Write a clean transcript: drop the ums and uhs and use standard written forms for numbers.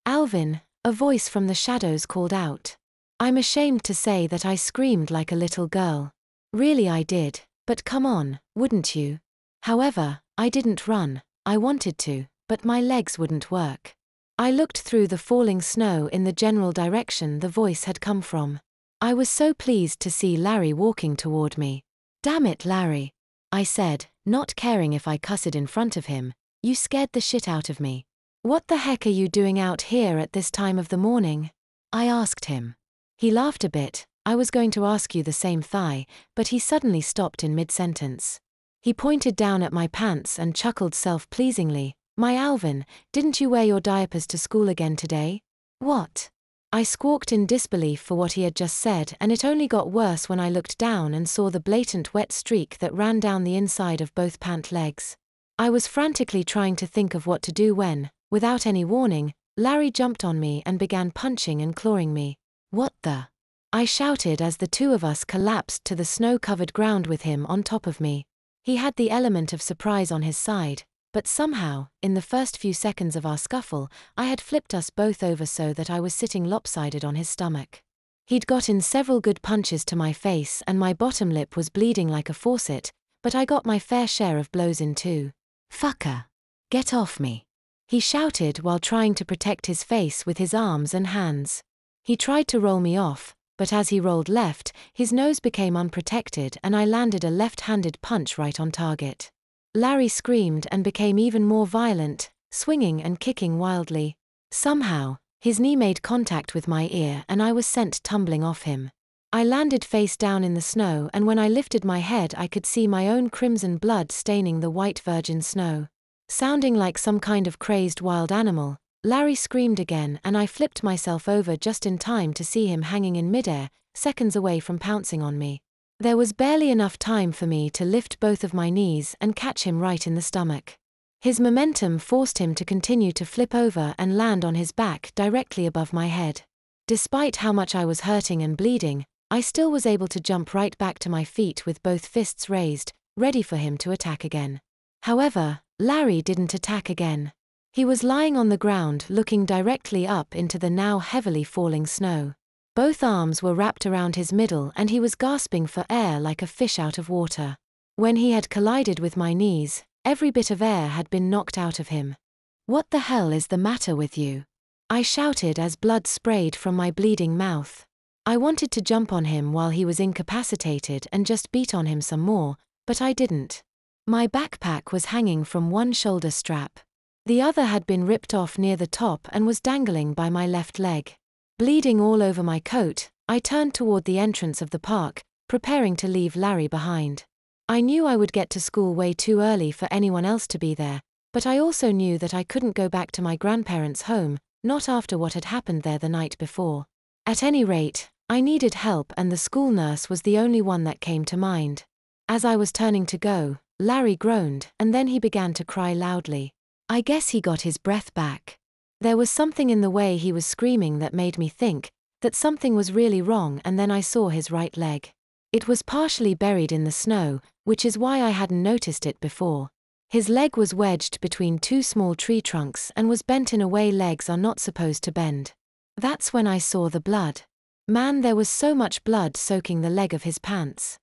"Alvin," a voice from the shadows called out. I'm ashamed to say that I screamed like a little girl. Really I did, but come on, wouldn't you? However, I didn't run. I wanted to, but my legs wouldn't work. I looked through the falling snow in the general direction the voice had come from. I was so pleased to see Larry walking toward me. "Damn it, Larry," I said, not caring if I cussed in front of him. "You scared the shit out of me. What the heck are you doing out here at this time of the morning?" I asked him. He laughed a bit. I was going to ask you the same thigh, but he suddenly stopped in mid-sentence. He pointed down at my pants and chuckled self-pleasingly. "My Alvin, didn't you wear your diapers to school again today?" "What?" I squawked in disbelief for what he had just said, and it only got worse when I looked down and saw the blatant wet streak that ran down the inside of both pant legs. I was frantically trying to think of what to do when, without any warning, Larry jumped on me and began punching and clawing me. "What the?" I shouted as the two of us collapsed to the snow-covered ground with him on top of me. He had the element of surprise on his side, but somehow, in the first few seconds of our scuffle, I had flipped us both over so that I was sitting lopsided on his stomach. He'd gotten several good punches to my face and my bottom lip was bleeding like a faucet, but I got my fair share of blows in too. "Fucker! Get off me!" he shouted while trying to protect his face with his arms and hands. He tried to roll me off, but as he rolled left, his nose became unprotected and I landed a left-handed punch right on target. Larry screamed and became even more violent, swinging and kicking wildly. Somehow, his knee made contact with my ear and I was sent tumbling off him. I landed face down in the snow and when I lifted my head I could see my own crimson blood staining the white virgin snow. Sounding like some kind of crazed wild animal, Larry screamed again and I flipped myself over just in time to see him hanging in midair, seconds away from pouncing on me. There was barely enough time for me to lift both of my knees and catch him right in the stomach. His momentum forced him to continue to flip over and land on his back directly above my head. Despite how much I was hurting and bleeding, I still was able to jump right back to my feet with both fists raised, ready for him to attack again. However, Larry didn't attack again. He was lying on the ground looking directly up into the now heavily falling snow. Both arms were wrapped around his middle and he was gasping for air like a fish out of water. When he had collided with my knees, every bit of air had been knocked out of him. "What the hell is the matter with you?" I shouted as blood sprayed from my bleeding mouth. I wanted to jump on him while he was incapacitated and just beat on him some more, but I didn't. My backpack was hanging from one shoulder strap. The other had been ripped off near the top and was dangling by my left leg. Bleeding all over my coat, I turned toward the entrance of the park, preparing to leave Larry behind. I knew I would get to school way too early for anyone else to be there, but I also knew that I couldn't go back to my grandparents' home, not after what had happened there the night before. At any rate, I needed help and the school nurse was the only one that came to mind. As I was turning to go, Larry groaned and then he began to cry loudly. I guess he got his breath back. There was something in the way he was screaming that made me think that something was really wrong and then I saw his right leg. It was partially buried in the snow, which is why I hadn't noticed it before. His leg was wedged between two small tree trunks and was bent in a way legs are not supposed to bend. That's when I saw the blood. Man, there was so much blood soaking the leg of his pants.